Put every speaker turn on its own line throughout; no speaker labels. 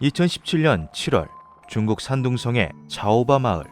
2017년 7월 중국 산둥성의 자오바 마을,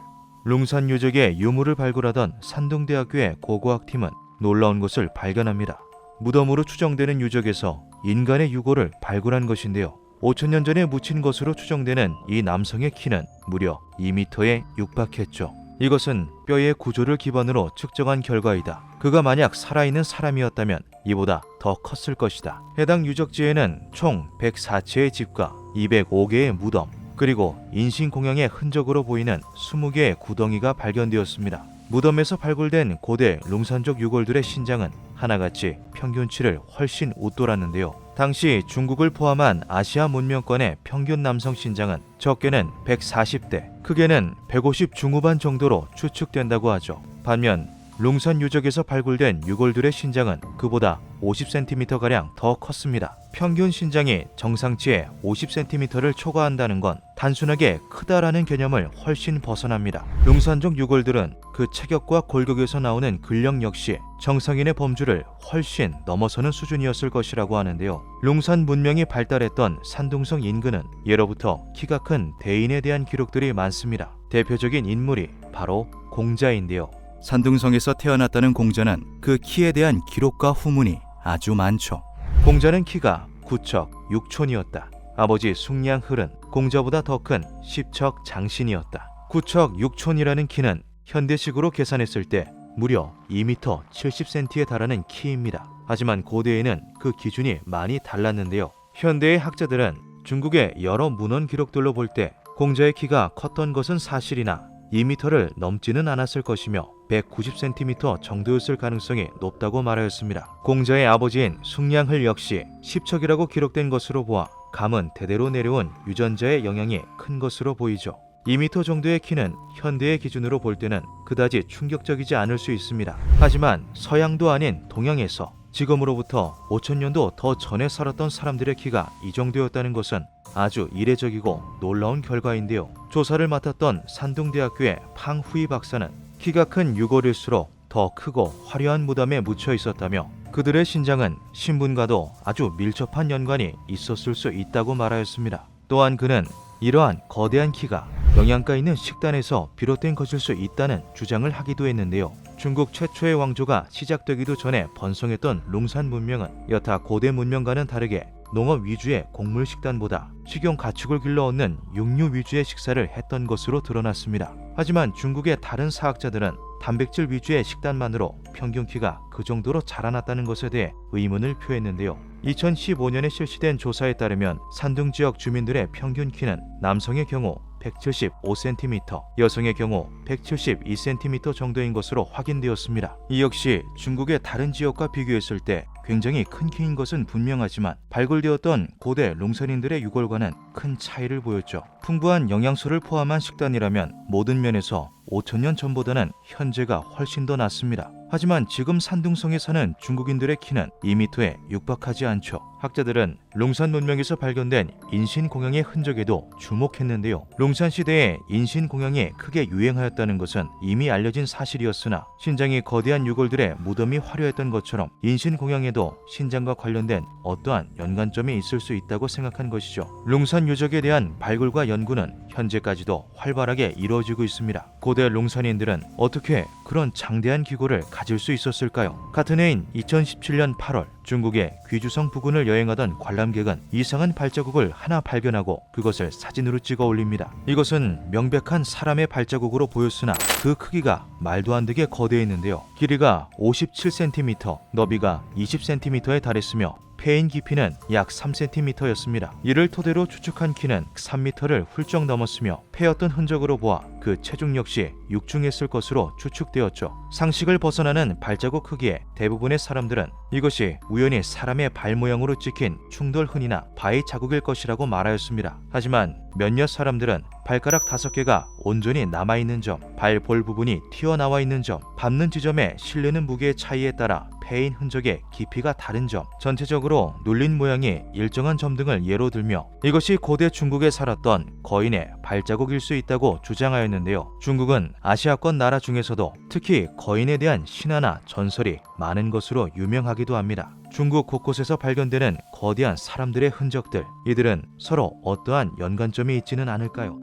룽산 유적의 유물을 발굴하던 산둥대학교의 고고학팀은 놀라운 것을 발견합니다. 무덤으로 추정되는 유적에서 인간의 유골을 발굴한 것인데요. 5천년 전에 묻힌 것으로 추정되는 이 남성의 키는 무려 2m에 육박했죠. 이것은 뼈의 구조를 기반으로 측정한 결과이다. 그가 만약 살아있는 사람이었다면 이보다 더 컸을 것이다. 해당 유적지에는 총 104채의 집과 205개의 무덤, 그리고 인신공양의 흔적으로 보이는 20개의 구덩이가 발견되었습니다. 무덤에서 발굴된 고대 룽산족 유골들의 신장은 하나같이 평균치를 훨씬 웃돌았는데요. 당시 중국을 포함한 아시아 문명권의 평균 남성 신장은 적게는 140대, 크게는 150 중후반 정도로 추측된다고 하죠. 반면 룽산 유적에서 발굴된 유골들의 신장은 그보다 50cm가량 더 컸습니다. 평균 신장이 정상치의 50cm를 초과한다는 건 단순하게 크다라는 개념을 훨씬 벗어납니다. 룽산족 유골들은 그 체격과 골격에서 나오는 근력 역시 정상인의 범주를 훨씬 넘어서는 수준이었을 것이라고 하는데요. 룽산 문명이 발달했던 산둥성 인근은 예로부터 키가 큰 대인에 대한 기록들이 많습니다. 대표적인 인물이 바로 공자인데요. 산둥성에서 태어났다는 공자는 그 키에 대한 기록과 후문이 아주 많죠. 공자는 키가 9척 6촌이었다. 아버지 숭량흘은 공자보다 더 큰 10척 장신이었다. 9척 6촌이라는 키는 현대식으로 계산했을 때 무려 2m 70cm에 달하는 키입니다. 하지만 고대에는 그 기준이 많이 달랐는데요. 현대의 학자들은 중국의 여러 문헌 기록들로 볼 때 공자의 키가 컸던 것은 사실이나 2m를 넘지는 않았을 것이며 190cm 정도였을 가능성이 높다고 말하였습니다. 공자의 아버지인 숭량흘 역시 10척이라고 기록된 것으로 보아 감은 대대로 내려온 유전자의 영향이 큰 것으로 보이죠. 2m 정도의 키는 현대의 기준으로 볼 때는 그다지 충격적이지 않을 수 있습니다. 하지만 서양도 아닌 동양에서 지금으로부터 5000년도 더 전에 살았던 사람들의 키가 이 정도였다는 것은 아주 이례적이고 놀라운 결과인데요. 조사를 맡았던 산둥대학교의 팡후이 박사는 키가 큰 유골일수록 더 크고 화려한 무덤에 묻혀 있었다며 그들의 신장은 신분과도 아주 밀접한 연관이 있었을 수 있다고 말하였습니다. 또한 그는 이러한 거대한 키가 영양가 있는 식단에서 비롯된 것일 수 있다는 주장을 하기도 했는데요. 중국 최초의 왕조가 시작되기도 전에 번성했던 룽산 문명은 여타 고대 문명과는 다르게 농업 위주의 곡물 식단보다 식용 가축을 길러 얻는 육류 위주의 식사를 했던 것으로 드러났습니다. 하지만 중국의 다른 사학자들은 단백질 위주의 식단만으로 평균 키가 그 정도로 자라났다는 것에 대해 의문을 표했는데요. 2015년에 실시된 조사에 따르면 산둥 지역 주민들의 평균 키는 남성의 경우 175cm, 여성의 경우 172cm 정도인 것으로 확인되었습니다. 이 역시 중국의 다른 지역과 비교했을 때 굉장히 큰 키인 것은 분명하지만 발굴되었던 고대 룽산인들의 유골과는 큰 차이를 보였죠. 풍부한 영양소를 포함한 식단이라면 모든 면에서 5000년 전보다는 현재가 훨씬 더 낫습니다. 하지만 지금 산둥성에 사는 중국인들의 키는 2m에 육박하지 않죠. 학자들은 룽산 문명에서 발견된 인신공양의 흔적에도 주목했는데요. 룽산 시대에 인신공양이 크게 유행하였다는 것은 이미 알려진 사실이었으나 신장이 거대한 유골들의 무덤이 화려했던 것처럼 인신공양에도 신장과 관련된 어떠한 연관점이 있을 수 있다고 생각한 것이죠. 룽산 유적에 대한 발굴과 연구는 현재까지도 활발하게 이루어지고 있습니다. 고대 룽산인들은 어떻게 그런 장대한 기구를 가질 수 있었을까요? 같은 해인 2017년 8월 중국의 귀주성 부근을 여행하던 관람객은 이상한 발자국을 하나 발견하고 그것을 사진으로 찍어 올립니다. 이것은 명백한 사람의 발자국으로 보였으나 그 크기가 말도 안 되게 거대했는데요. 길이가 57cm, 너비가 20cm에 달했으며 폐인 깊이는 약 3cm였습니다. 이를 토대로 추측한 키는 3m를 훌쩍 넘었으며 패였던 흔적으로 보아 그 체중 역시 육중했을 것으로 추측되었죠. 상식을 벗어나는 발자국 크기에 대부분의 사람들은 이것이 우연히 사람의 발 모양으로 찍힌 충돌흔이나 바위 자국일 것이라고 말하였습니다. 하지만 몇몇 사람들은 발가락 5개가 온전히 남아있는 점, 발볼 부분이 튀어나와 있는 점, 밟는 지점에 실리는 무게의 차이에 따라 패인 흔적의 깊이가 다른 점, 전체적으로 눌린 모양이 일정한 점 등을 예로 들며 이것이 고대 중국에 살았던 거인의 발자국일 수 있다고 주장하였는데 했는데요. 중국은 아시아권 나라 중에서도 특히 거인에 대한 신화나 전설이 많은 것으로 유명하기도 합니다. 중국 곳곳에서 발견되는 거대한 사람들의 흔적들, 이들은 서로 어떠한 연관점이 있지는 않을까요?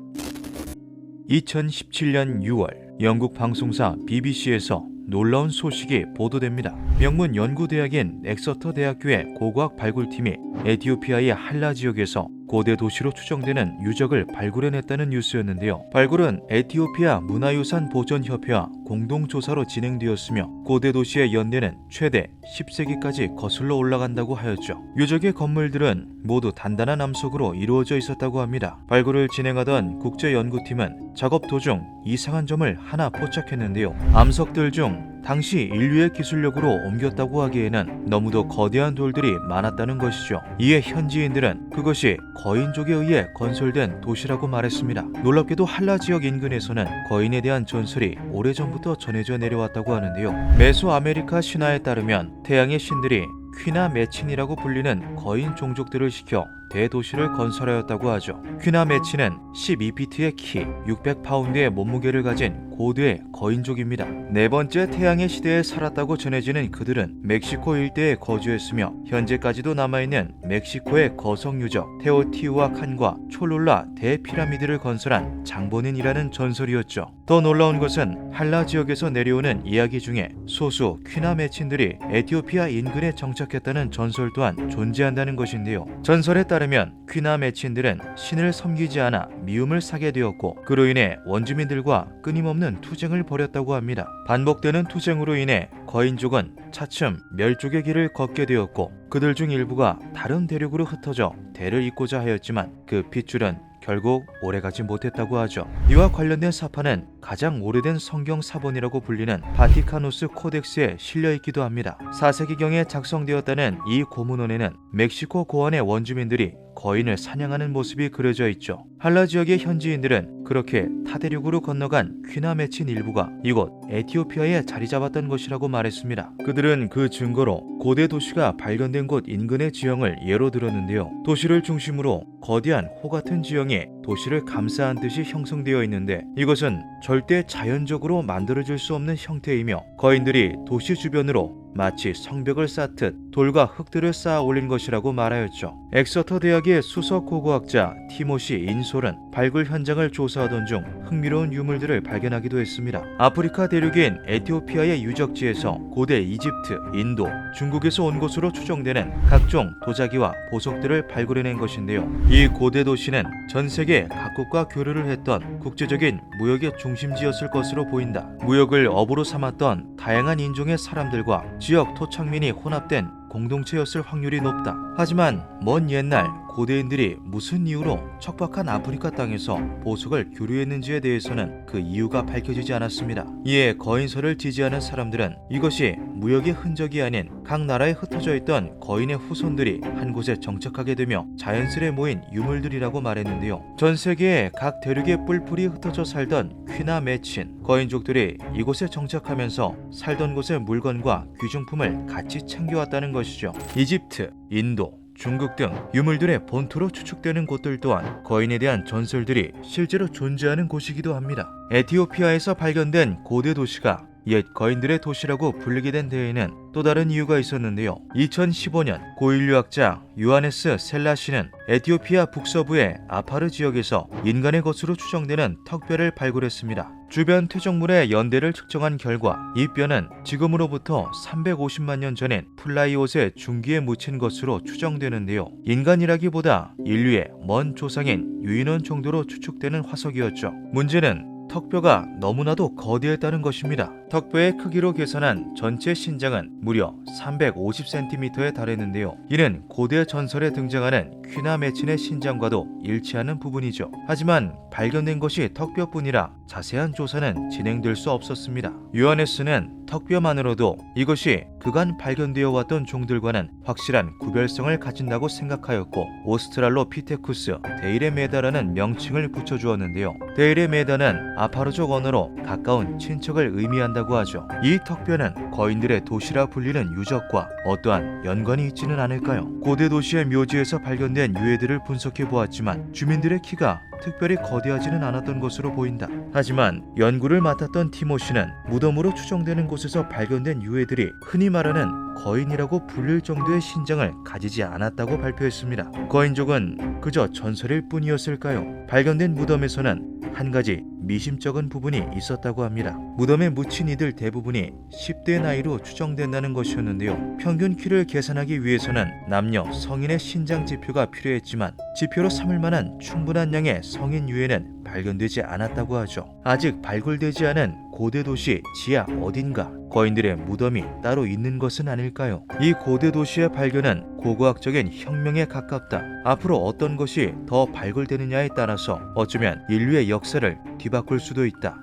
2017년 6월 영국 방송사 BBC에서 놀라운 소식이 보도됩니다. 명문 연구대학인 엑서터 대학교의 고고학 발굴팀이 에티오피아의 할라 지역에서 고대 도시로 추정되는 유적을 발굴해냈다는 뉴스였는데요. 발굴은 에티오피아 문화유산 보존협회와 공동조사로 진행되었으며 고대 도시의 연대는 최대 10세기까지 거슬러 올라간다고 하였죠. 유적의 건물들은 모두 단단한 암석으로 이루어져 있었다고 합니다. 발굴을 진행하던 국제연구팀은 작업 도중 이상한 점을 하나 포착했는데요. 암석들 중 당시 인류의 기술력으로 옮겼다고 하기에는 너무도 거대한 돌들이 많았다는 것이죠. 이에 현지인들은 그것이 거인족에 의해 건설된 도시라고 말했습니다. 놀랍게도 할라 지역 인근에서는 거인에 대한 전설이 오래전부터 전해져 내려왔다고 하는데요. 메소아메리카 신화에 따르면 태양의 신들이 퀴나 메친이라고 불리는 거인 종족들을 시켜 대도시를 건설하였다고 하죠. 퀴나 메친은 12피트의 키, 600파운드의 몸무게를 가진 고대의 거인족입니다. 네 번째 태양의 시대에 살았다고 전해지는 그들은 멕시코 일대에 거주했으며 현재까지도 남아있는 멕시코의 거성 유적 테오티우아칸과 촐룰라 대피라미드를 건설한 장본인이라는 전설이었죠. 더 놀라운 것은 할라 지역에서 내려오는 이야기 중에 소수 퀴나 메친들이 에티오피아 인근에 정착했다는 전설 또한 존재한다는 것인데요. 전설에 따르면 퀴나 메친들은 신을 섬기지 않아 미움을 사게 되었고 그로 인해 원주민들과 끊임없는 투쟁을 벌였다고 합니다. 반복되는 투쟁으로 인해 거인족은 차츰 멸족의 길을 걷게 되었고 그들 중 일부가 다른 대륙으로 흩어져 대를 잇고자 하였지만 그 핏줄은 결국 오래가지 못했다고 하죠. 이와 관련된 사파는 가장 오래된 성경 사본이라고 불리는 바티카누스 코덱스에 실려있기도 합니다. 4세기경에 작성되었다는 이 고문원에는 멕시코 고원의 원주민들이 거인을 사냥하는 모습이 그려져 있죠. 할라 지역의 현지인들은 그렇게 타대륙으로 건너간 퀴나 메친 일부가 이곳 에티오피아에 자리 잡았던 것이라고 말했습니다. 그들은 그 증거로 고대 도시가 발견된 곳 인근의 지형을 예로 들었는데요. 도시를 중심으로 거대한 호 같은 지형이 도시를 감싸한 듯이 형성되어 있는데 이것은 절대 자연적으로 만들어질 수 없는 형태이며 거인들이 도시 주변으로 마치 성벽을 쌓듯 돌과 흙들을 쌓아 올린 것이라고 말하였죠. 엑서터 대학의 수석 고고학자 티모시 인솔은 발굴 현장을 조사하던 중 흥미로운 유물들을 발견하기도 했습니다. 아프리카 대륙인 에티오피아의 유적지에서 고대 이집트, 인도, 중국에서 온 것으로 추정되는 각종 도자기와 보석들을 발굴해낸 것인데요. 이 고대 도시는 전 세계 각국과 교류를 했던 국제적인 무역의 중심지였을 것으로 보인다. 무역을 업으로 삼았던 다양한 인종의 사람들과 지역 토착민이 혼합된 공동체였을 확률이 높다. 하지만 먼 옛날 고대인들이 무슨 이유로 척박한 아프리카 땅에서 보석을 교류했는지에 대해서는 그 이유가 밝혀지지 않았습니다. 이에 거인설을 지지하는 사람들은 이것이 무역의 흔적이 아닌 각 나라에 흩어져 있던 거인의 후손들이 한 곳에 정착하게 되며 자연스레 모인 유물들이라고 말했는데요. 전 세계의 각 대륙에 뿔뿔이 흩어져 살던 퀴나 메친 거인족들이 이곳에 정착하면서 살던 곳의 물건과 귀중품을 같이 챙겨왔다는 것이죠. 이집트, 인도, 중국 등 유물들의 본토로 추측되는 곳들 또한 거인에 대한 전설들이 실제로 존재하는 곳이기도 합니다. 에티오피아에서 발견된 고대 도시가 옛 거인들의 도시라고 불리게 된 데에는 또 다른 이유가 있었는데요. 2015년 고인류학자 요하네스 셀라시는 에티오피아 북서부의 아파르 지역에서 인간의 것으로 추정되는 턱뼈를 발굴했습니다. 주변 퇴적물의 연대를 측정한 결과 이 뼈는 지금으로부터 350만 년 전엔 플라이옷의 중기에 묻힌 것으로 추정되는데요. 인간이라기보다 인류의 먼 조상인 유인원 정도로 추측되는 화석이었죠. 문제는 턱뼈가 너무나도 거대했다는 것입니다. 턱뼈의 크기로 계산한 전체 신장은 무려 350cm에 달했는데요. 이는 고대 전설에 등장하는 퀴나 메친의 신장과도 일치하는 부분이죠. 하지만 발견된 것이 턱뼈뿐이라 자세한 조사는 진행될 수 없었습니다. 요하네스는 턱뼈만으로도 이것이 그간 발견되어 왔던 종들과는 확실한 구별성을 가진다고 생각하였고 오스트랄로피테쿠스 데이레메다라는 명칭을 붙여주었는데요. 데이레메다는 아파르족 언어로 가까운 친척을 의미한다고 하죠. 이 턱뼈는 거인들의 도시라 불리는 유적과 어떠한 연관이 있지는 않을까요? 고대 도시의 묘지에서 발견된 유해들을 분석해 보았지만 주민들의 키가 특별히 거대하지는 않았던 것으로 보인다. 하지만 연구를 맡았던 티모시는 무덤으로 추정되는 곳에서 발견된 유해들이 흔히 말하는 거인이라고 불릴 정도의 신장을 가지지 않았다고 발표했습니다. 거인족은 그저 전설일 뿐이었을까요? 발견된 무덤에서는 한 가지 미심쩍은 부분이 있었다고 합니다. 무덤에 묻힌 이들 대부분이 10대 나이로 추정된다는 것이었는데요. 평균 키를 계산하기 위해서는 남녀 성인의 신장 지표가 필요했지만 지표로 삼을 만한 충분한 양의 성인 유해는 발견되지 않았다고 하죠. 아직 발굴되지 않은 고대 도시 지하 어딘가 거인들의 무덤이 따로 있는 것은 아닐까요? 이 고대 도시의 발견은 고고학적인 혁명에 가깝다. 앞으로 어떤 것이 더 발굴되느냐에 따라서 어쩌면 인류의 역사를 뒤바꿀 수도 있다.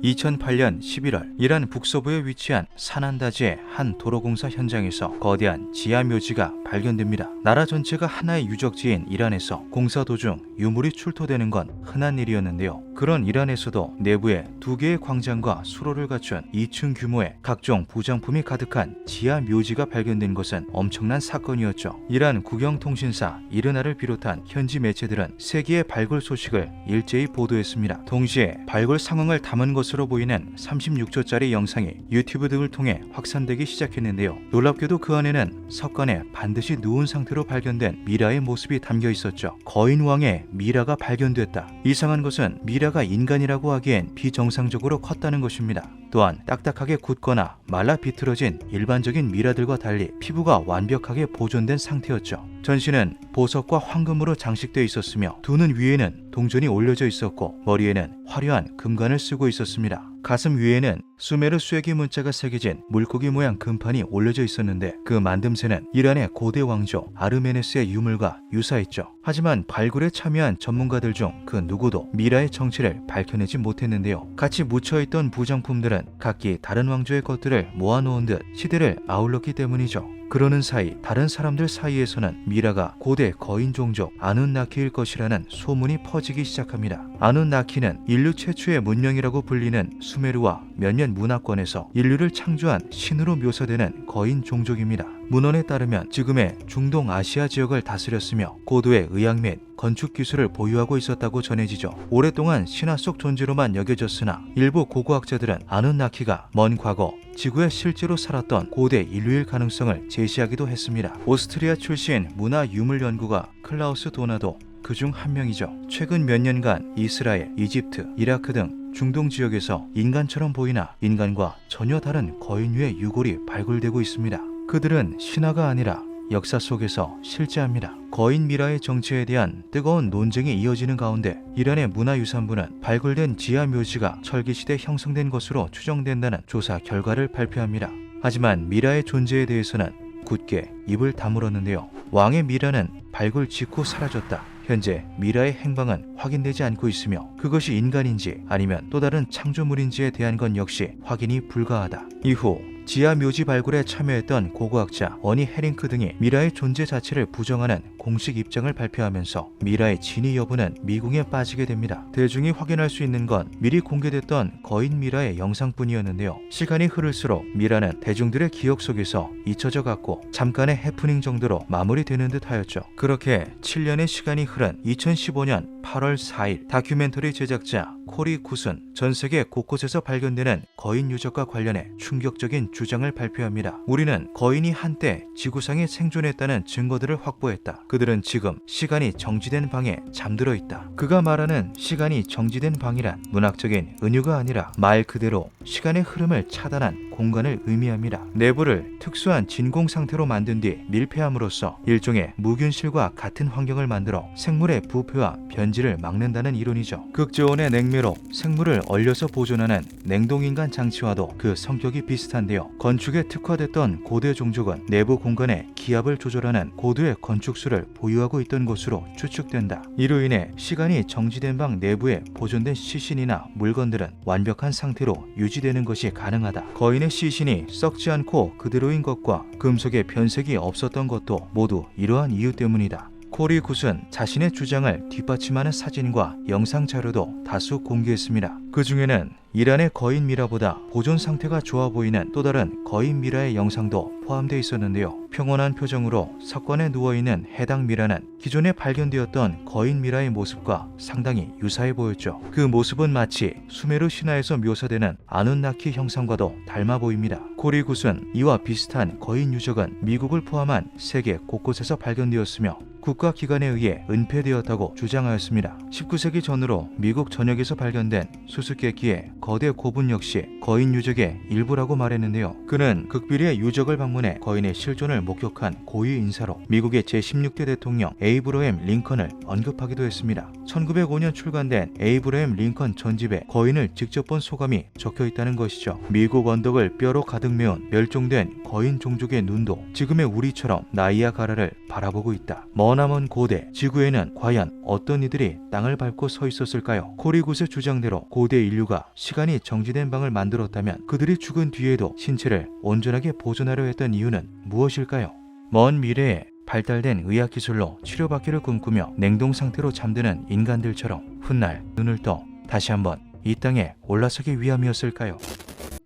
2008년 11월 이란 북서부에 위치한 사난다지의 한 도로공사 현장에서 거대한 지하 묘지가 발견됩니다. 나라 전체가 하나의 유적지인 이란에서 공사 도중 유물이 출토되는 건 흔한 일이었는데요. 그런 이란에서도 내부에 2개의 광장과 수로를 갖춘 2층 규모의 각종 부장품이 가득한 지하 묘지가 발견된 것은 엄청난 사건이었죠. 이란 국영통신사 이르나를 비롯한 현지 매체들은 세계의 발굴 소식을 일제히 보도했습니다. 동시에 발굴 상황을 담은 것으로 보이는 36초짜리 영상이 유튜브 등을 통해 확산되기 시작했는데요. 놀랍게도 그 안에는 석관에 반드시 누운 상태로 발견된 미라의 모습이 담겨 있었죠. 거인왕의 미라가 발견됐다. 이상한 것은 미라가 인간이라고 하기엔 비정상적으로 컸다는 것입니다. 또한 딱딱하게 굳거나 말라 비틀어진 일반적인 미라들과 달리 피부가 완벽하게 보존된 상태였죠. 전신은 보석과 황금으로 장식되어 있었으며 두 눈 위에는 동전이 올려져 있었고 머리에는 화려한 금관을 쓰고 있었습니다. 가슴 위에는 수메르 쇠기 문자가 새겨진 물고기 모양 금판이 올려져 있었는데 그 만듦새는 이란의 고대 왕조 아르메네스의 유물과 유사했죠. 하지만 발굴에 참여한 전문가들 중 그 누구도 미라의 정체를 밝혀내지 못했는데요. 같이 묻혀있던 부정품들은 각기 다른 왕조의 것들을 모아놓은 듯 시대를 아울렀기 때문이죠. 그러는 사이 다른 사람들 사이에서는 미라가 고대 거인 종족 아눈나키일 것이라는 소문이 퍼지기 시작합니다. 아눈나키는 인류 최초의 문명이라고 불리는 수메르와 몇몇 문화권에서 인류를 창조한 신으로 묘사되는 거인 종족입니다. 문헌에 따르면 지금의 중동 아시아 지역을 다스렸으며 고도의 의학 및 건축 기술을 보유하고 있었다고 전해지죠. 오랫동안 신화 속 존재로만 여겨졌으나 일부 고고학자들은 아눈나키가 먼 과거 지구에 실제로 살았던 고대 인류일 가능성을 제시하기도 했습니다. 오스트리아 출신 문화 유물 연구가 클라우스 도나도 그중 한 명이죠. 최근 몇 년간 이스라엘, 이집트, 이라크 등 중동 지역에서 인간처럼 보이나 인간과 전혀 다른 거인류의 유골이 발굴되고 있습니다. 그들은 신화가 아니라 역사 속에서 실제합니다. 거인 미라의 정체에 대한 뜨거운 논쟁이 이어지는 가운데 이란의 문화유산부는 발굴된 지하 묘지가 철기시대 형성된 것으로 추정된다는 조사 결과를 발표합니다. 하지만 미라의 존재에 대해서는 굳게 입을 다물었는데요. 왕의 미라는 발굴 직후 사라졌다. 현재 미라의 행방은 확인되지 않고 있으며 그것이 인간인지 아니면 또 다른 창조물인지에 대한 건 역시 확인이 불가하다. 이후 지하 묘지 발굴에 참여했던 고고학자 어니 헤링크 등이 미라의 존재 자체를 부정하는 공식 입장을 발표하면서 미라의 진위 여부는 미궁에 빠지게 됩니다. 대중이 확인할 수 있는 건 미리 공개됐던 거인 미라의 영상뿐이었는데요. 시간이 흐를수록 미라는 대중들의 기억 속에서 잊혀져 갔고 잠깐의 해프닝 정도로 마무리되는 듯 하였죠. 그렇게 7년의 시간이 흐른 2015년 8월 4일 다큐멘터리 제작자 코리 굿은 전 세계 곳곳에서 발견되는 거인 유적과 관련해 충격적인 주장을 발표합니다. 우리는 거인이 한때 지구상에 생존했다는 증거들을 확보했다. 그들은 지금 시간이 정지된 방에 잠들어 있다. 그가 말하는 시간이 정지된 방이란 문학적인 은유가 아니라 말 그대로 시간의 흐름을 차단한 공간을 의미합니다. 내부를 특수한 진공 상태로 만든 뒤 밀폐함으로써 일종의 무균실과 같은 환경을 만들어 생물의 부패와 변질을 막는다는 이론이죠. 극저온의 냉매로 생물을 얼려서 보존하는 냉동인간 장치와도 그 성격이 비슷한데요. 건축에 특화됐던 고대 종족은 내부 공간의 기압을 조절하는 고도의 건축술을 보유하고 있던 것으로 추측된다. 이로 인해 시간이 정지된 방 내부에 보존된 시신이나 물건들은 완벽한 상태로 유지되는 것이 가능하다. 거인의 시신이 썩지 않고 그대로인 것과 금속의 변색이 없었던 것도 모두 이러한 이유 때문이다. 코리 굿은 자신의 주장을 뒷받침하는 사진과 영상 자료도 다수 공개했습니다. 그 중에는 이란의 거인 미라보다 보존 상태가 좋아 보이는 또 다른 거인 미라의 영상도 포함되어 있었는데요. 평온한 표정으로 석관에 누워있는 해당 미라는 기존에 발견되었던 거인 미라의 모습과 상당히 유사해 보였죠. 그 모습은 마치 수메르 신화에서 묘사되는 아눈나키 형상과도 닮아 보입니다. 코리 굿은 이와 비슷한 거인 유적은 미국을 포함한 세계 곳곳에서 발견되었으며 국가기관에 의해 은폐되었다고 주장하였습니다. 19세기 전으로 미국 전역에서 발견된 수수께끼의 거대 고분 역시 거인 유적의 일부라고 말했는데요. 그는 극비리의 유적을 방문해 거인의 실존을 목격한 고위 인사로 미국의 제16대 대통령 에이브러햄 링컨을 언급하기도 했습니다. 1905년 출간된 에이브러햄 링컨 전집에 거인을 직접 본 소감이 적혀 있다는 것이죠. 미국 언덕을 뼈로 가득 메운 멸종된 거인 종족의 눈도 지금의 우리처럼 나이아가라를 바라보고 있다. 머나먼 고대 지구에는 과연 어떤 이들이 땅을 밟고 서 있었을까요? 코리 굿의 주장대로 고대 인류가 시간이 정지된 방을 만들었다면 그들이 죽은 뒤에도 신체를 온전하게 보존하려 했던 이유는 무엇일까요? 먼 미래에 발달된 의학기술로 치료받기를 꿈꾸며 냉동 상태로 잠드는 인간들처럼 훗날 눈을 떠 다시 한번 이 땅에 올라서기 위함이었을까요?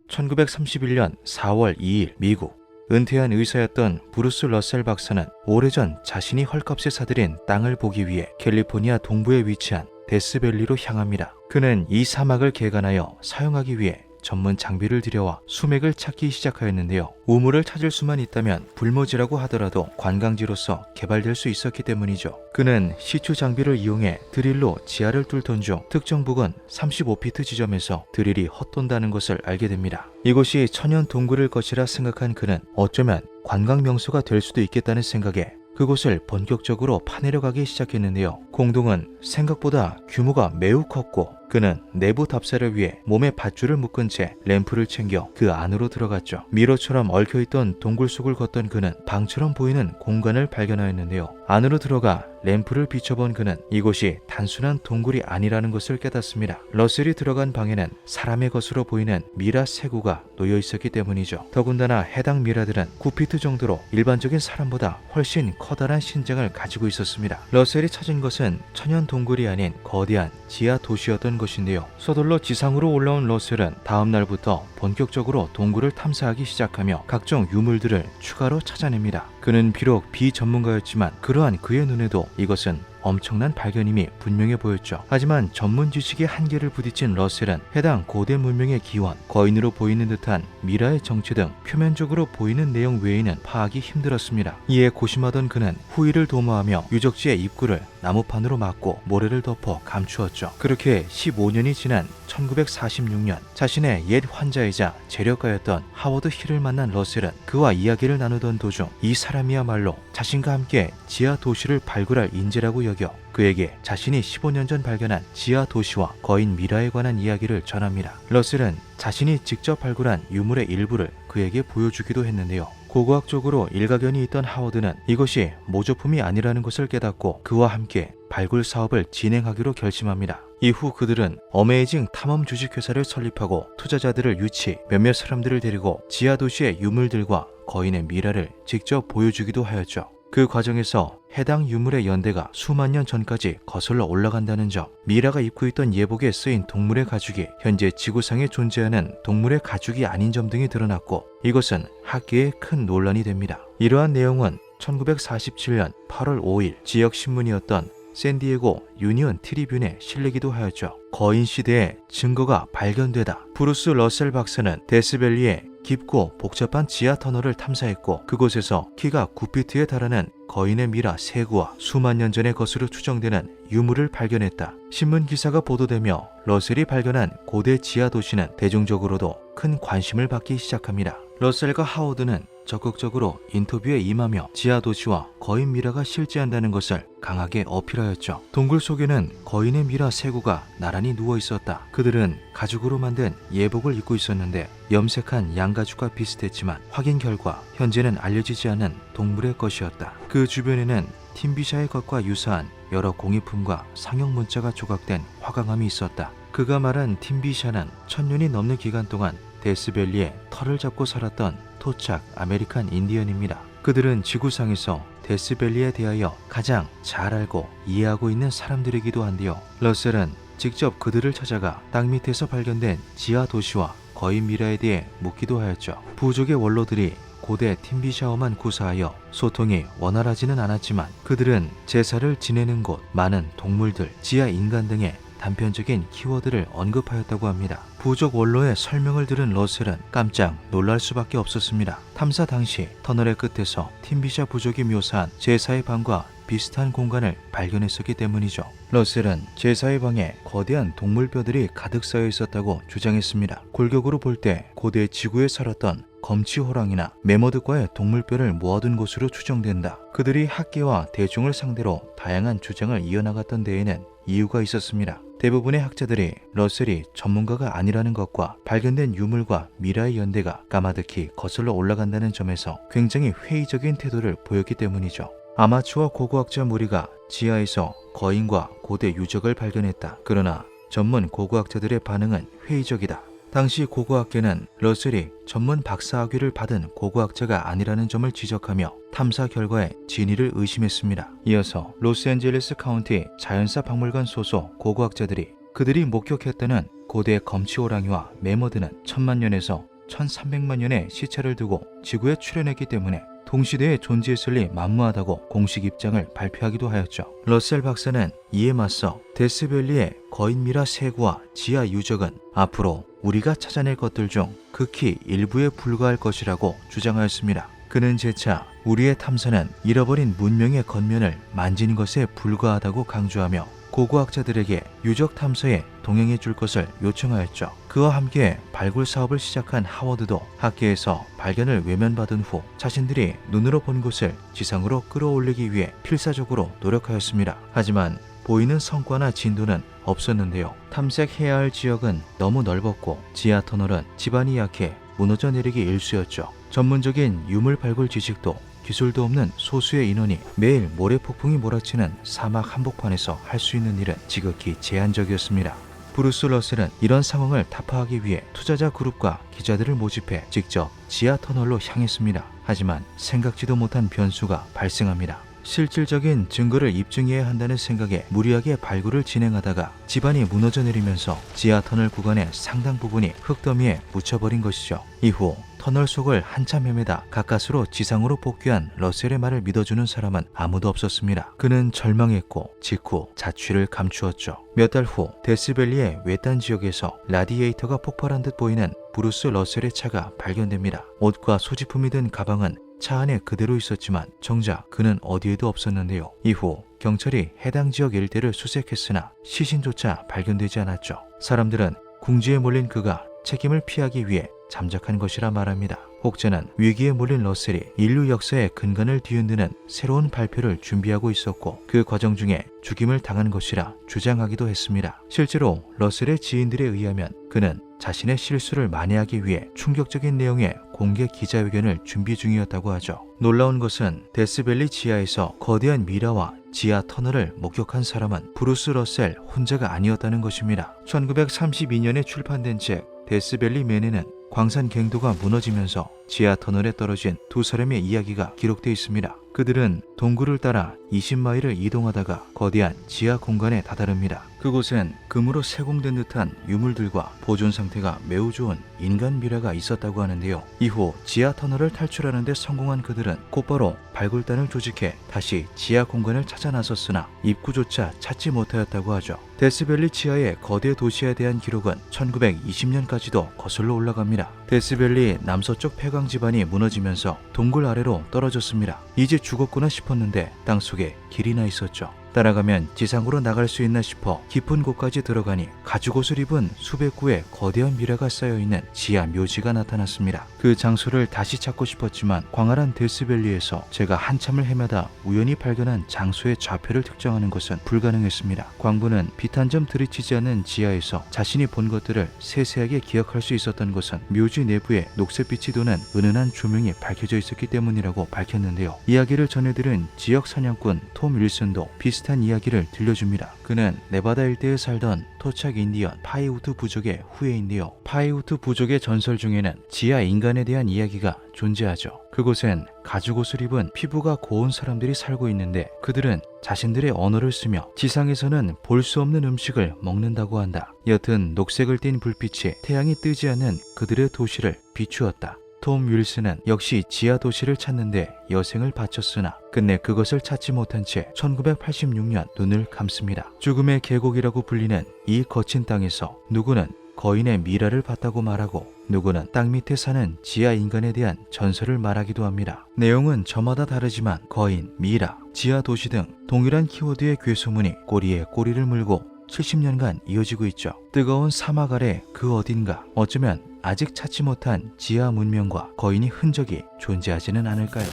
1931년 4월 2일 미국 은퇴한 의사였던 브루스 러셀 박사는 오래전 자신이 헐값에 사들인 땅을 보기 위해 캘리포니아 동부에 위치한 데스밸리로 향합니다. 그는 이 사막을 개간하여 사용하기 위해 전문 장비를 들여와 수맥을 찾기 시작하였는데요. 우물을 찾을 수만 있다면 불모지라고 하더라도 관광지로서 개발될 수 있었기 때문이죠. 그는 시추 장비를 이용해 드릴로 지하를 뚫던 중 특정 부근 35피트 지점에서 드릴이 헛돈다는 것을 알게 됩니다. 이곳이 천연 동굴일 것이라 생각한 그는 어쩌면 관광 명소가 될 수도 있겠다는 생각에 그곳을 본격적으로 파내려 가기 시작했는데요. 공동은 생각보다 규모가 매우 컸고 그는 내부 답사를 위해 몸에 밧줄을 묶은 채 램프를 챙겨 그 안으로 들어갔죠. 미로처럼 얽혀있던 동굴 속을 걷던 그는 방처럼 보이는 공간을 발견하였는데요. 안으로 들어가 램프를 비춰본 그는 이곳이 단순한 동굴이 아니라는 것을 깨닫습니다. 러셀이 들어간 방에는 사람의 것으로 보이는 미라 세구가 놓여 있었기 때문이죠. 더군다나 해당 미라들은 9피트 정도로 일반적인 사람보다 훨씬 커다란 신장을 가지고 있었습니다. 러셀이 찾은 것은 천연 동굴이 아닌 거대한 지하 도시였던 것인데요. 서둘러 지상으로 올라온 러셀은 다음 날부터 본격적으로 동굴을 탐사하기 시작하며 각종 유물들을 추가로 찾아냅니다. 그는 비록 비전문가였지만 그러한 그의 눈에도 이것은 엄청난 발견임이 분명해 보였죠. 하지만 전문 지식의 한계를 부딪힌 러셀은 해당 고대 문명의 기원, 거인으로 보이는 듯한 미라의 정체 등 표면적으로 보이는 내용 외에는 파악이 힘들었습니다. 이에 고심하던 그는 후위를 도모하며 유적지의 입구를 나무판으로 막고 모래를 덮어 감추었죠. 그렇게 15년이 지난 1946년 자신의 옛 환자이자 재력가였던 하워드 힐을 만난 러셀은 그와 이야기를 나누던 도중 이 사람이야말로 자신과 함께 지하 도시를 발굴할 인재라고 여겨 그에게 자신이 15년 전 발견한 지하 도시와 거인 미라에 관한 이야기를 전합니다. 러셀은 자신이 직접 발굴한 유물의 일부를 그에게 보여주기도 했는데요. 고고학적으로 일가견이 있던 하워드는 이것이 모조품이 아니라는 것을 깨닫고 그와 함께 발굴 사업을 진행하기로 결심합니다. 이후 그들은 어메이징 탐험 주식회사를 설립하고 투자자들을 유치, 몇몇 사람들을 데리고 지하 도시의 유물들과 거인의 미라를 직접 보여주기도 하였죠. 그 과정에서 해당 유물의 연대가 수만 년 전까지 거슬러 올라간다는 점, 미라가 입고 있던 예복에 쓰인 동물의 가죽이 현재 지구상에 존재하는 동물의 가죽이 아닌 점 등이 드러났고 이것은 학계에 큰 논란이 됩니다. 이러한 내용은 1947년 8월 5일 지역 신문이었던 샌디에고 유니언 트리뷴에 실리기도 하였죠. 거인 시대의 증거가 발견되다. 브루스 러셀 박사는 데스밸리에 깊고 복잡한 지하 터널을 탐사했고 그곳에서 키가 9피트에 달하는 거인의 미라 세구와 수만 년 전의 것으로 추정되는 유물을 발견했다. 신문 기사가 보도되며 러셀이 발견한 고대 지하 도시는 대중적으로도 큰 관심을 받기 시작합니다. 러셀과 하워드는 적극적으로 인터뷰에 임하며 지하 도시와 거인 미라가 실제한다는 것을 강하게 어필하였죠. 동굴 속에는 거인의 미라 세구가 나란히 누워 있었다. 그들은 가죽으로 만든 예복을 입고 있었는데 염색한 양가죽과 비슷했지만 확인 결과 현재는 알려지지 않은 동물의 것이었다. 그 주변에는 팀비샤의 것과 유사한 여러 공예품과 상형 문자가 조각된 화강암이 있었다. 그가 말한 팀비샤는 1000년이 넘는 기간 동안 데스밸리에 털을 잡고 살았던 토착 아메리칸 인디언입니다. 그들은 지구상에서 데스밸리에 대하여 가장 잘 알고 이해하고 있는 사람들이기도 한데요. 러셀은 직접 그들을 찾아가 땅 밑에서 발견된 지하 도시와 거인 미라에 대해 묻기도 하였죠. 부족의 원로들이 고대 팀비샤워만 구사하여 소통이 원활하지는 않았지만 그들은 제사를 지내는 곳, 많은 동물들, 지하 인간 등의 단편적인 키워드를 언급하였다고 합니다. 부족 원로의 설명을 들은 러셀은 깜짝 놀랄 수밖에 없었습니다. 탐사 당시 터널의 끝에서 팀비샤 부족이 묘사한 제사의 방과 비슷한 공간을 발견했었기 때문이죠. 러셀은 제사의 방에 거대한 동물뼈들이 가득 쌓여 있었다고 주장했습니다. 골격으로 볼 때 고대 지구에 살았던 검치호랑이나 매머드과의 동물뼈를 모아둔 것으로 추정된다. 그들이 학계와 대중을 상대로 다양한 주장을 이어나갔던 데에는 이유가 있었습니다. 대부분의 학자들이 러셀이 전문가가 아니라는 것과 발견된 유물과 미라의 연대가 까마득히 거슬러 올라간다는 점에서 굉장히 회의적인 태도를 보였기 때문이죠. 아마추어 고고학자 무리가 지하에서 거인과 고대 유적을 발견했다. 그러나 전문 고고학자들의 반응은 회의적이다. 당시 고고학계는 러셀이 전문 박사학위를 받은 고고학자가 아니라는 점을 지적하며 탐사 결과에 진위를 의심했습니다. 이어서 로스앤젤레스 카운티 자연사 박물관 소속 고고학자들이 그들이 목격했다는 고대 검치호랑이와 매머드는 1000만년에서 1300만 년의 시차를 두고 지구에 출현했기 때문에 동시대에 존재했을 리 만무하다고 공식 입장을 발표하기도 하였죠. 러셀 박사는 이에 맞서 데스밸리의 거인미라 세구와 지하 유적은 앞으로 우리가 찾아낼 것들 중 극히 일부에 불과할 것이라고 주장하였습니다. 그는 재차 우리의 탐사는 잃어버린 문명의 겉면을 만지는 것에 불과하다고 강조하며 고고학자들에게 유적 탐사에 동행해 줄 것을 요청하였죠. 그와 함께 발굴 사업을 시작한 하워드도 학계에서 발견을 외면받은 후 자신들이 눈으로 본 것을 지상으로 끌어올리기 위해 필사적으로 노력하였습니다. 하지만 보이는 성과나 진도는 없었는데요. 탐색해야 할 지역은 너무 넓었고 지하 터널은 지반이 약해 무너져 내리기 일쑤였죠. 전문적인 유물 발굴 지식도 기술도 없는 소수의 인원이 매일 모래폭풍이 몰아치는 사막 한복판에서 할 수 있는 일은 지극히 제한적이었습니다. 브루스 러셀은 이런 상황을 타파하기 위해 투자자 그룹과 기자들을 모집해 직접 지하 터널로 향했습니다. 하지만 생각지도 못한 변수가 발생합니다. 실질적인 증거를 입증해야 한다는 생각에 무리하게 발굴을 진행하다가 지반이 무너져 내리면서 지하 터널 구간의 상당 부분이 흙더미에 묻혀버린 것이죠. 이후 터널 속을 한참 헤매다 가까스로 지상으로 복귀한 러셀의 말을 믿어주는 사람은 아무도 없었습니다. 그는 절망했고 직후 자취를 감추었죠. 몇 달 후 데스밸리의 외딴 지역에서 라디에이터가 폭발한 듯 보이는 브루스 러셀의 차가 발견됩니다. 옷과 소지품이 든 가방은 차 안에 그대로 있었지만 정작 그는 어디에도 없었는데요. 이후 경찰이 해당 지역 일대를 수색했으나 시신조차 발견되지 않았죠. 사람들은 궁지에 몰린 그가 책임을 피하기 위해 잠적한 것이라 말합니다. 혹자는 위기에 몰린 러셀이 인류 역사의 근간을 뒤흔드는 새로운 발표를 준비하고 있었고 그 과정 중에 죽임을 당한 것이라 주장하기도 했습니다. 실제로 러셀의 지인들에 의하면 그는 자신의 실수를 만회하기 위해 충격적인 내용의 공개 기자회견을 준비 중이었다고 하죠. 놀라운 것은 데스밸리 지하에서 거대한 미라와 지하 터널을 목격한 사람은 브루스 러셀 혼자가 아니었다는 것입니다. 1932년에 출판된 책 데스밸리 맨에는 광산 갱도가 무너지면서 지하 터널에 떨어진 두 사람의 이야기가 기록되어 있습니다. 그들은 동굴을 따라 20마일을 이동하다가 거대한 지하 공간에 다다릅니다. 그곳엔 금으로 세공된 듯한 유물들과 보존 상태가 매우 좋은 인간 미라가 있었다고 하는데요. 이후 지하 터널을 탈출하는 데 성공한 그들은 곧바로 발굴단을 조직해 다시 지하 공간을 찾아 나섰으나 입구조차 찾지 못하였다고 하죠. 데스밸리 지하의 거대 도시에 대한 기록은 1920년까지도 거슬러 올라갑니다. 데스밸리 남서쪽 폐광 지반이 무너지면서 동굴 아래로 떨어졌습니다. 이제 죽었구나 싶었는데 땅속에 길이 나 있었죠. 따라가면 지상으로 나갈 수 있나 싶어 깊은 곳까지 들어가니 가죽옷을 입은 수백 구의 거대한 미라가 쌓여있는 지하 묘지가 나타났습니다. 그 장소를 다시 찾고 싶었지만 광활한 데스밸리에서 제가 한참을 헤매다 우연히 발견한 장소의 좌표를 특정하는 것은 불가능했습니다. 광부는 빛 한 점 들이치지 않는 지하에서 자신이 본 것들을 세세하게 기억할 수 있었던 것은 묘지 내부에 녹색빛이 도는 은은한 조명이 밝혀져 있었기 때문이라고 밝혔는데요. 이야기를 전해들은 지역 사냥꾼 톰 윌슨도 비슷한 이야기를 들려줍니다. 그는 네바다 일대에 살던 토착 인디언 파이우트 부족의 후예인데요. 파이우트 부족의 전설 중에는 지하 인간에 대한 이야기가 존재하죠. 그곳엔 가죽옷을 입은 피부가 고운 사람들이 살고 있는데 그들은 자신들의 언어를 쓰며 지상에서는 볼 수 없는 음식을 먹는다고 한다. 여튼 녹색을 띤 불빛이 태양이 뜨지 않는 그들의 도시를 비추었다. 톰 윌슨은 역시 지하 도시를 찾는데 여생을 바쳤으나 끝내 그것을 찾지 못한 채 1986년 눈을 감습니다. 죽음의 계곡이라고 불리는 이 거친 땅에서 누구는 거인의 미라를 봤다고 말하고 누구는 땅 밑에 사는 지하 인간에 대한 전설을 말하기도 합니다. 내용은 저마다 다르지만 거인, 미라, 지하 도시 등 동일한 키워드의 괴소문이 꼬리에 꼬리를 물고 70년간 이어지고 있죠. 뜨거운 사막 아래 그 어딘가 어쩌면 아직 찾지 못한 지하 문명과 거인의 흔적이 존재하지는 않을까요?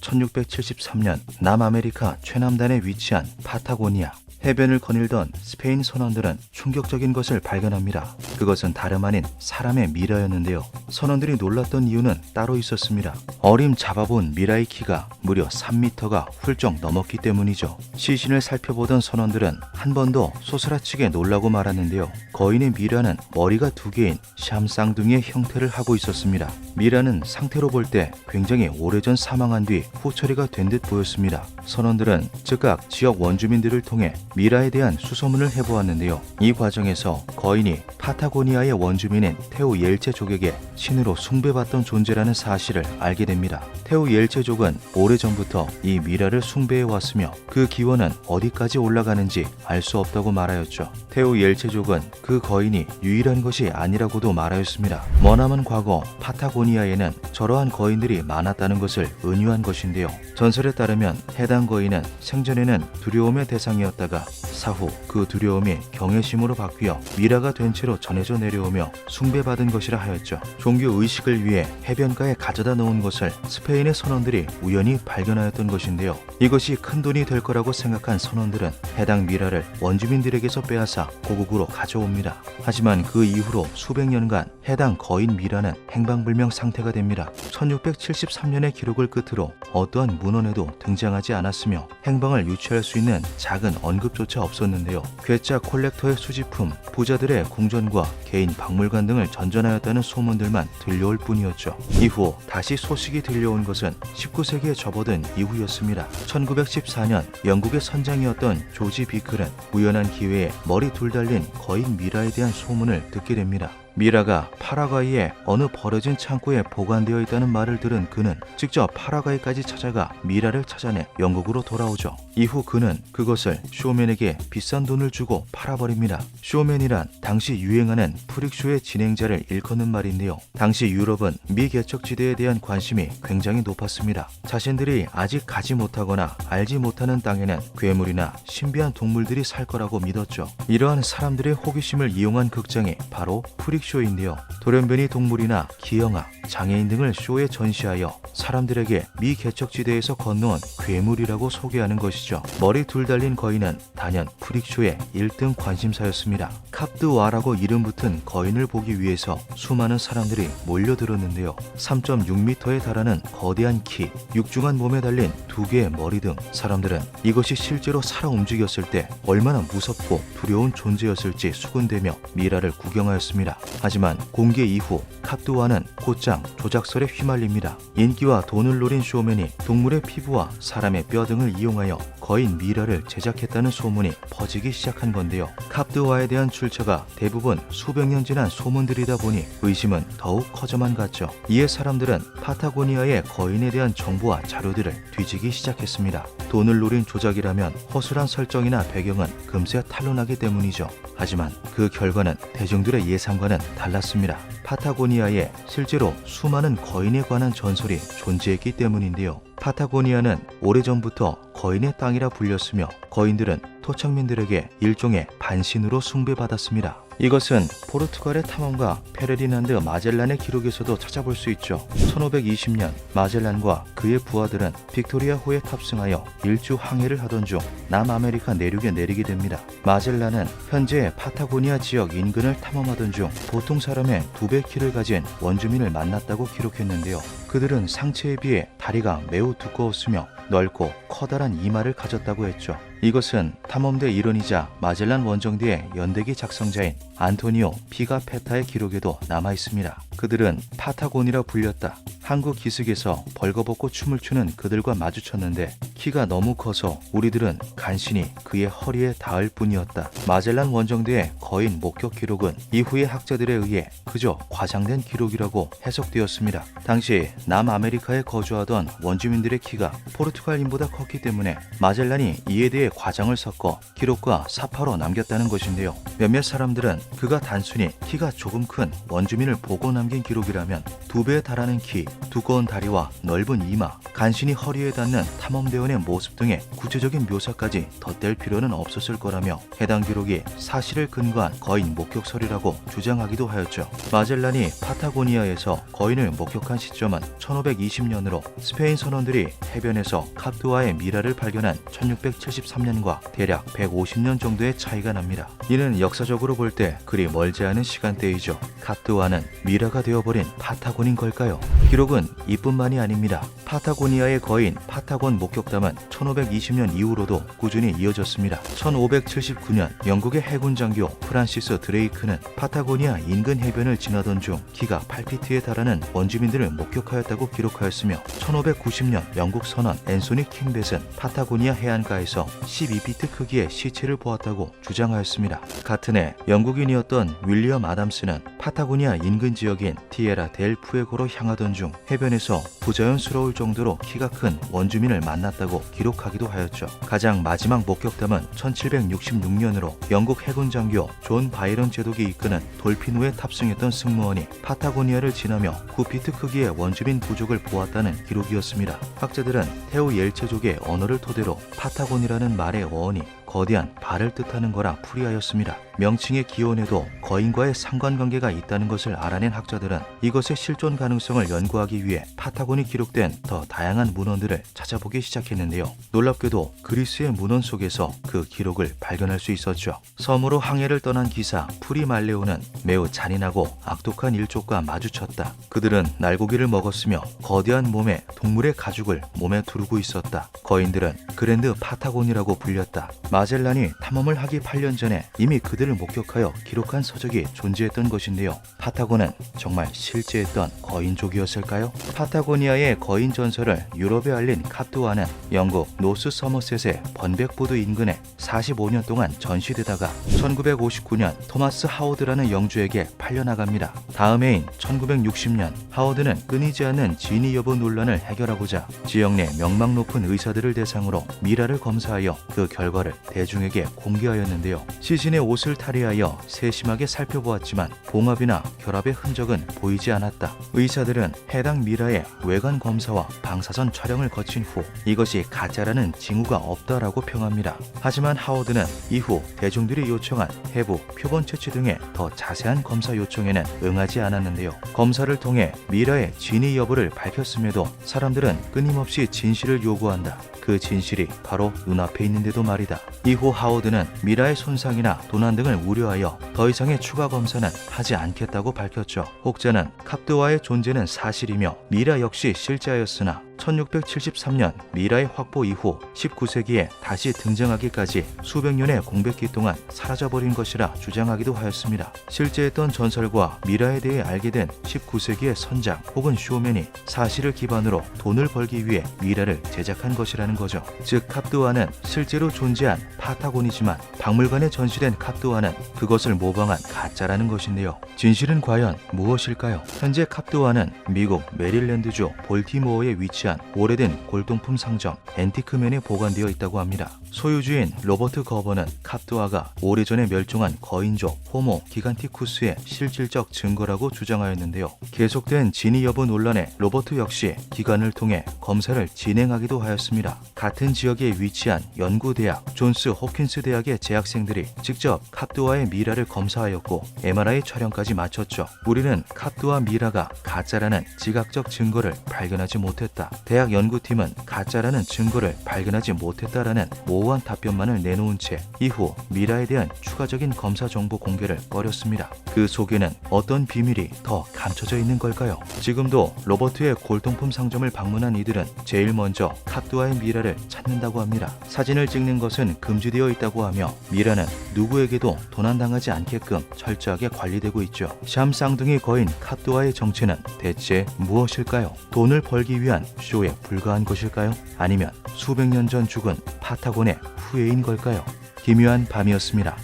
1673년 남아메리카 최남단에 위치한 파타고니아. 해변을 거닐던 스페인 선원들은 충격적인 것을 발견합니다. 그것은 다름 아닌 사람의 미라였는데요. 선원들이 놀랐던 이유는 따로 있었습니다. 어림잡아본 미라의 키가 무려 3m가 훌쩍 넘었기 때문이죠. 시신을 살펴보던 선원들은 한 번 더 소스라치게 놀라고 말았는데요. 거인의 미라는 머리가 2개인 샴쌍둥이의 형태를 하고 있었습니다. 미라는 상태로 볼 때 굉장히 오래전 사망한 뒤 후처리가 된 듯 보였습니다. 선원들은 즉각 지역 원주민들을 통해 미라에 대한 수소문을 해보았는데요. 이 과정에서 거인이 파타고니아의 원주민인 테우 옐체족에게 신으로 숭배받던 존재라는 사실을 알게 됩니다. 테우 옐체족은 오래전부터 이 미라를 숭배해왔으며 그 기원은 어디까지 올라가는지 알 수 없다고 말하였죠. 테우 옐체족은 그 거인이 유일한 것이 아니라고도 말하였습니다. 머나먼 과거 파타고니아에는 저러한 거인들이 많았다는 것을 은유한 것인데요. 전설에 따르면 해당 거인은 생전에는 두려움의 대상이었다가 사후 그 두려움이 경외심으로 바뀌어 미라가 된 채로 전해져 내려오며 숭배받은 것이라 하였죠. 종교 의식을 위해 해변가에 가져다 놓은 것을 스페인의 선원들이 우연히 발견하였던 것인데요. 이것이 큰 돈이 될 거라고 생각한 선원들은 해당 미라를 원주민들에게서 빼앗아 고국으로 가져옵니다. 하지만 그 이후로 수백 년간 해당 거인 미라는 행방불명 상태가 됩니다. 1673년의 기록을 끝으로 어떠한 문헌에도 등장하지 않았으며 행방을 유추할 수 있는 작은 언급조차 없었는데요. 괴짜 콜렉터의 수집품, 부자들의 궁전과 개인 박물관 등을 전전하였다는 소문들만 들려올 뿐이었죠. 이후 다시 소식이 들려온 것은 19세기에 접어든 이후였습니다. 1914년 영국의 선장이었던 조지 비클은 우연한 기회에 머리 둘 달린 거인 미라에 대한 소문을 듣게 됩니다. 미라가 파라과이의 어느 버려진 창고에 보관되어 있다는 말을 들은 그는 직접 파라과이까지 찾아가 미라를 찾아내 영국으로 돌아오죠. 이후 그는 그것을 쇼맨에게 비싼 돈을 주고 팔아버립니다. 쇼맨이란 당시 유행하는 프릭쇼의 진행자를 일컫는 말인데요. 당시 유럽은 미개척지대에 대한 관심이 굉장히 높았습니다. 자신들이 아직 가지 못하거나 알지 못하는 땅에는 괴물이나 신비한 동물들이 살 거라고 믿었죠. 이러한 사람들의 호기심을 이용한 극장이 바로 프릭쇼인데요. 돌연변이 동물이나 기형아, 장애인 등을 쇼에 전시하여 사람들에게 미개척지대에서 건너온 괴물이라고 소개하는 것이죠. 머리 둘 달린 거인은 단연 프릭쇼의 1등 관심사였습니다. 캅드와라고 이름 붙은 거인을 보기 위해서 수많은 사람들이 몰려들었는데요. 3.6m에 달하는 거대한 키, 육중한 몸에 달린 2개의 머리 등 사람들은 이것이 실제로 살아 움직였을 때 얼마나 무섭고 두려운 존재였을지 수군대며 미라를 구경하였습니다. 하지만 공개 이후 캅드와는 곧장 조작설에 휘말립니다. 인기와 돈을 노린 쇼맨이 동물의 피부와 사람의 뼈 등을 이용하여 거인 미라를 제작했다는 소문이 퍼지기 시작한 건데요. 캅드와에 대한 출처가 대부분 수백 년 지난 소문들이다 보니 의심은 더욱 커져만 갔죠. 이에 사람들은 파타고니아의 거인에 대한 정보와 자료들을 뒤지기 시작했습니다. 돈을 노린 조작이라면 허술한 설정이나 배경은 금세 탄로나기 때문이죠. 하지만 그 결과는 대중들의 예상과는 달랐습니다. 파타고니아에 실제로 수많은 거인에 관한 전설이 존재했기 때문인데요. 파타고니아는 오래전부터 거인의 땅이라 불렸으며 거인들은 토착민들에게 일종의 반신으로 숭배받았습니다. 이것은 포르투갈의 탐험가 페르디난드 마젤란의 기록에서도 찾아볼 수 있죠. 1520년 마젤란과 그의 부하들은 빅토리아호에 탑승하여 일주 항해를 하던 중 남아메리카 내륙에 내리게 됩니다. 마젤란은 현재 파타고니아 지역 인근을 탐험하던 중 보통 사람의 2배 키를 가진 원주민을 만났다고 기록했는데요. 그들은 상체에 비해 다리가 매우 두꺼웠으며 넓고 커다란 이마를 가졌다고 했죠. 이것은 탐험대 일원이자 마젤란 원정대의 연대기 작성자인 안토니오 피가페타의 기록에도 남아있습니다. 그들은 파타곤이라 불렸다. 항구 기슭에서 벌거벗고 춤을 추는 그들과 마주쳤는데 키가 너무 커서 우리들은 간신히 그의 허리에 닿을 뿐이었다. 마젤란 원정대의 거인 목격 기록은 이후의 학자들에 의해 그저 과장된 기록이라고 해석되었습니다. 당시 남아메리카에 거주하던 원주민들의 키가 포르투갈인보다 컸기 때문에 마젤란이 이에 대해 과장을 섞어 기록과 사파로 남겼다는 것인데요. 몇몇 사람들은 그가 단순히 키가 조금 큰 원주민을 보고 남긴 기록이라면 2배에 달하는 키, 두꺼운 다리와 넓은 이마, 간신히 허리에 닿는 탐험대원의 모습 등의 구체적인 묘사까지 덧댈 필요는 없었을 거라며 해당 기록이 사실을 근거한 거인 목격설이라고 주장하기도 하였죠. 마젤란이 파타고니아에서 거인을 목격한 시점은 1520년으로 스페인 선원들이 해변에서 카프두아의 미라를 발견한 1673년과 대략 150년 정도의 차이가 납니다. 이는 역사적으로 볼 때 그리 멀지 않은 시간대이죠. 카프두아는 미라가 되어버린 파타곤인 걸까요? 기록은 이뿐만이 아닙니다. 파타고니아의 거인 파타곤 목격담은 1520년 이후로도 꾸준히 이어졌습니다. 1579년 영국의 해군 장교 프란시스 드레이크는 파타고니아 인근 해변을 지나던 중 키가 8피트에 달하는 원주민들을 목격하였다고 기록하였으며 1590년 영국 선원 앤소니 킹벳은 파타고니아 해안가에서 12피트 크기의 시체를 보았다고 주장하였습니다. 같은 해 영국인이었던 윌리엄 아담스는 파타고니아 인근 지역인 티에라 델 푸에고로 향하던 중 해변에서 부자연스러울 정도로 키가 큰 원주민을 만났다고 기록하기도 하였죠. 가장 마지막 목격담은 1766년으로 영국 해군 장교 존 바이런 제독이 이끄는 돌핀호에 탑승했던 승무원이 파타고니아를 지나며 9피트 크기의 원주민 부족을 보았다는 기록이었습니다. 학자들은 테오 옐체족의 언어를 토대로 파타곤이라는 말의 어원이 거대한 발을 뜻하는 거라 풀이하였습니다. 명칭의 기원에도 거인과의 상관관계가 있다는 것을 알아낸 학자들은 이것의 실존 가능성을 연구하기 위해 파타곤이 기록된 더 다양한 문헌들을 찾아보기 시작했는데요. 놀랍게도 그리스의 문헌 속에서 그 기록을 발견할 수 있었죠. 섬으로 항해를 떠난 기사 프리말레오는 매우 잔인하고 악독한 일족과 마주쳤다. 그들은 날고기를 먹었으며 거대한 몸에 동물의 가죽을 몸에 두르고 있었다. 거인들은 그랜드 파타곤이라고 불렸다. 마젤란이 탐험을 하기 8년 전에 이미 그들을 목격하여 기록한 서적이 존재했던 것인데요. 파타곤은 정말 실제했던 거인족이었을까요? 파타고니아의 거인 전설을 유럽에 알린 카프두아는 영국 노스 서머셋의 번백보드 인근에 45년 동안 전시되다가 1959년 토마스 하워드라는 영주에게 팔려나갑니다. 다음 해인 1960년 하워드는 끊이지 않는 진위 여부 논란을 해결하고자 지역 내 명망 높은 의사들을 대상으로 미라를 검사하여 그 결과를 대중에게 공개하였는데요. 시신의 옷을 탈의하여 세심하게 살펴보았지만 봉합이나 결합의 흔적은 보이지 않았다. 의사들은 해당 미라의 외관 검사와 방사선 촬영을 거친 후 이것이 가짜라는 징후가 없다라고 평합니다. 하지만 하워드는 이후 대중들이 요청한 해부, 표본 채취 등의 더 자세한 검사 요청에는 응하지 않았는데요. 검사를 통해 미라의 진위 여부를 밝혔음에도 사람들은 끊임없이 진실을 요구한다. 그 진실이 바로 눈앞에 있는데도 말이다. 이후 하워드는 미라의 손상이나 도난 등을 우려하여 더 이상의 추가 검사는 하지 않겠다고 밝혔죠. 혹자는 카프두아의 존재는 사실이며 미라 역시 실제하였으나 1673년 미라의 확보 이후 19세기에 다시 등장하기까지 수백 년의 공백기 동안 사라져버린 것이라 주장하기도 하였습니다. 실제했던 전설과 미라에 대해 알게 된 19세기의 선장 혹은 쇼맨이 사실을 기반으로 돈을 벌기 위해 미라를 제작한 것이라는 거죠. 즉 카프두아는 실제로 존재한 파타곤이지만 박물관에 전시된 카프두아는 그것을 모방한 가짜라는 것인데요. 진실은 과연 무엇일까요? 현재 카프두아는 미국 메릴랜드주 볼티모어에 위치한 오래된 골동품 상점 앤티크맨에 보관되어 있다고 합니다. 소유주인 로버트 거버는 카프두아가 오래전에 멸종한 거인족 호모 기간티쿠스의 실질적 증거라고 주장하였는데요. 계속된 진위 여부 논란에 로버트 역시 기관을 통해 검사를 진행하기도 하였습니다. 같은 지역에 위치한 연구대학 존스 호킨스 대학의 재학생들이 직접 카프두아의 미라를 검사하였고 MRI 촬영까지 마쳤죠. 우리는 카프두아 미라가 가짜라는 지각적 증거를 발견하지 못했다. 대학 연구팀은 가짜라는 증거를 발견하지 못했다라는 모호한 답변만을 내놓은 채 이후 미라에 대한 추가적인 검사 정보 공개를 꺼렸습니다. 그 속에는 어떤 비밀이 더 감춰져 있는 걸까요? 지금도 로버트의 골동품 상점을 방문한 이들은 제일 먼저 카뚜아의 미라를 찾는다고 합니다. 사진을 찍는 것은 금지되어 있다고 하며 미라는 누구에게도 도난당하지 않게끔 철저하게 관리되고 있죠. 샴 쌍둥이 거인 카뚜아의 정체는 대체 무엇일까요? 돈을 벌기 위한 쇼에 불과한 것일까요? 아니면 수백 년 전 죽은 파타곤의 후예인 걸까요? 기묘한 밤이었습니다.